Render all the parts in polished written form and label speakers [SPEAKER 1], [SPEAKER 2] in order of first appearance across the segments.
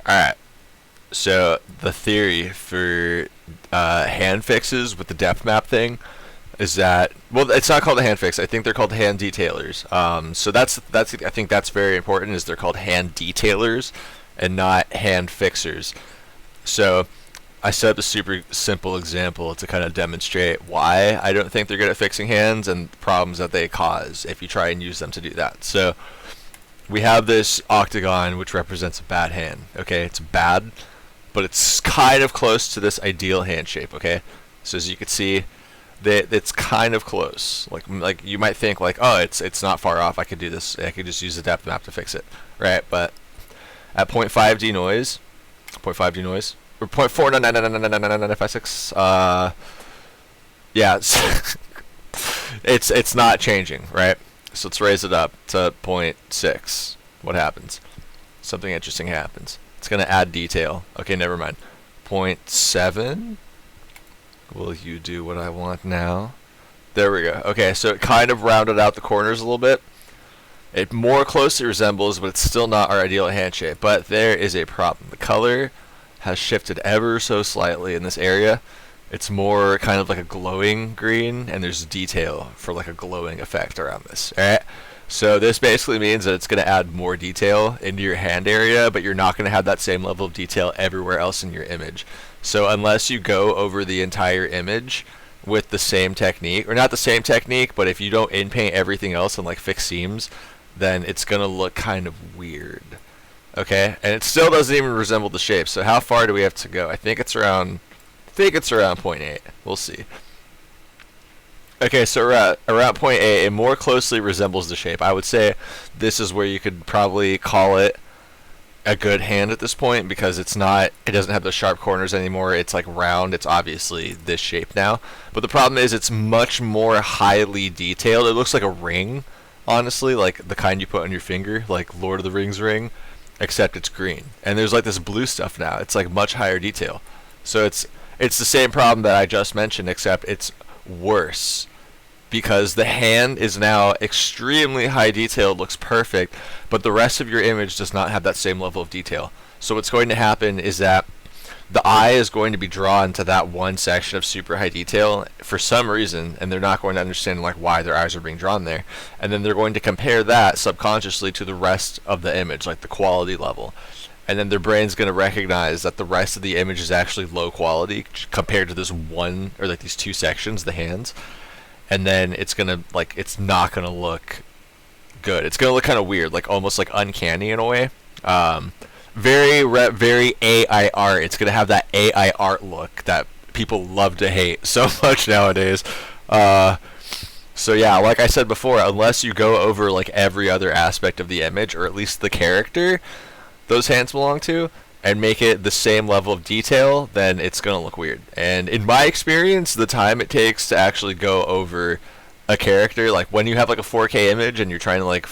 [SPEAKER 1] Alright, so the theory for hand fixes with the depth map thing is that, well, it's not called a hand fix. I think they're called hand detailers. So that's I think that's very important. Is they're called hand detailers and not hand fixers. So I set up a super simple example to kind of demonstrate why I don't think they're good at fixing hands and the problems that they cause if you try and use them to do that. So we have this octagon which represents a bad hand. Okay, it's bad, but it's kind of close to this ideal hand shape. Okay, so as you can see, it's kind of close. Like you might think like, oh, it's not far off. I could do this. I could just use the depth map to fix it, right? But at 0.5 noise, 0.5 noise, or 0.499999956, yeah, it's not changing, right? So let's raise it up to 0.6. What happens? Something interesting happens. It's gonna add detail. Okay, never mind. 0.7. Will you do what I want now? There we go. Okay, so it kind of rounded out the corners a little bit. It more closely resembles, but it's still not our ideal hand shape. But there is a problem. The color has shifted ever so slightly in this area. It's more kind of like a glowing green, and there's detail for like a glowing effect around this. Alright? So this basically means that it's going to add more detail into your hand area, but you're not going to have that same level of detail everywhere else in your image. So unless you go over the entire image with the same technique, or not the same technique, but if you don't in-paint everything else and like fix seams, then it's going to look kind of weird. Okay? And it still doesn't even resemble the shape. So how far do we have to go? I think it's around 0.8. We'll see. Okay, so around 0.8, it more closely resembles the shape. I would say this is where you could probably call it a good hand at this point, because it doesn't have those sharp corners anymore. It's like round. It's obviously this shape now. But the problem is it's much more highly detailed. It looks like a ring, honestly, like the kind you put on your finger, like Lord of the Rings ring, except it's green. And there's like this blue stuff now. It's like much higher detail. So it's the same problem that I just mentioned, except it's worse, because the hand is now extremely high detailed, looks perfect, but the rest of your image does not have that same level of detail. So what's going to happen is that the eye is going to be drawn to that one section of super high detail for some reason, and they're not going to understand like why their eyes are being drawn there. And then they're going to compare that subconsciously to the rest of the image, like the quality level. And then their brain's going to recognize that the rest of the image is actually low quality compared to this one, or like these two sections, the hands. And then it's going to, like, it's not going to look good. It's going to look kind of weird, like almost like uncanny in a way. Very AI art. It's going to have that AI art look that people love to hate so much nowadays. So yeah, like I said before, unless you go over like every other aspect of the image, or at least the character those hands belong to, and make it the same level of detail, then it's going to look weird. And in my experience, the time it takes to actually go over a character, like when you have like a 4K image and you're trying to like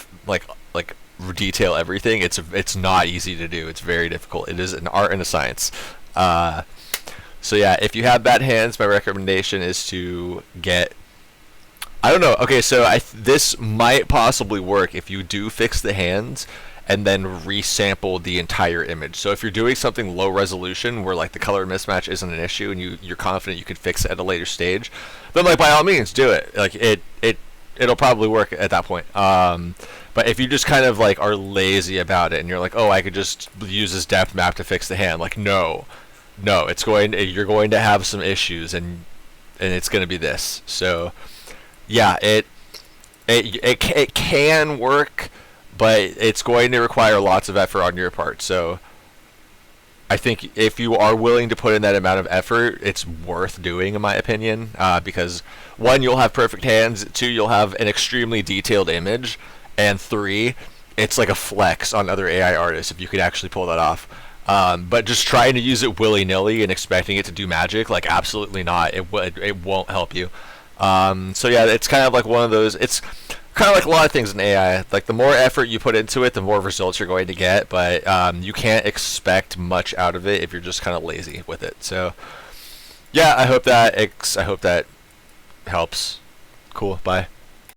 [SPEAKER 1] detail everything, it's not easy to do. It's very difficult. It is an art and a science. So yeah, if you have bad hands, my recommendation is to get, I don't know. Okay, so this might possibly work if you do fix the hands and then resample the entire image. So if you're doing something low resolution where like the color mismatch isn't an issue and you're confident you can fix it at a later stage, then like by all means do it. Like it'll probably work at that point. But if you just kind of like are lazy about it and you're like, oh, I could just use this depth map to fix the hand, like no, you're going to have some issues, and it's going to be this. So yeah, it can work, but it's going to require lots of effort on your part. So I think if you are willing to put in that amount of effort, it's worth doing, in my opinion, because 1, you'll have perfect hands, 2, you'll have an extremely detailed image, and 3, it's like a flex on other AI artists if you could actually pull that off. But just trying to use it willy-nilly and expecting it to do magic, like absolutely not. It won't help you. So yeah, it's kind of like one of those, it's kind of like a lot of things in AI. Like the more effort you put into it, the more results you're going to get, but you can't expect much out of it if you're just kind of lazy with it. So yeah, I hope that helps. Cool, bye.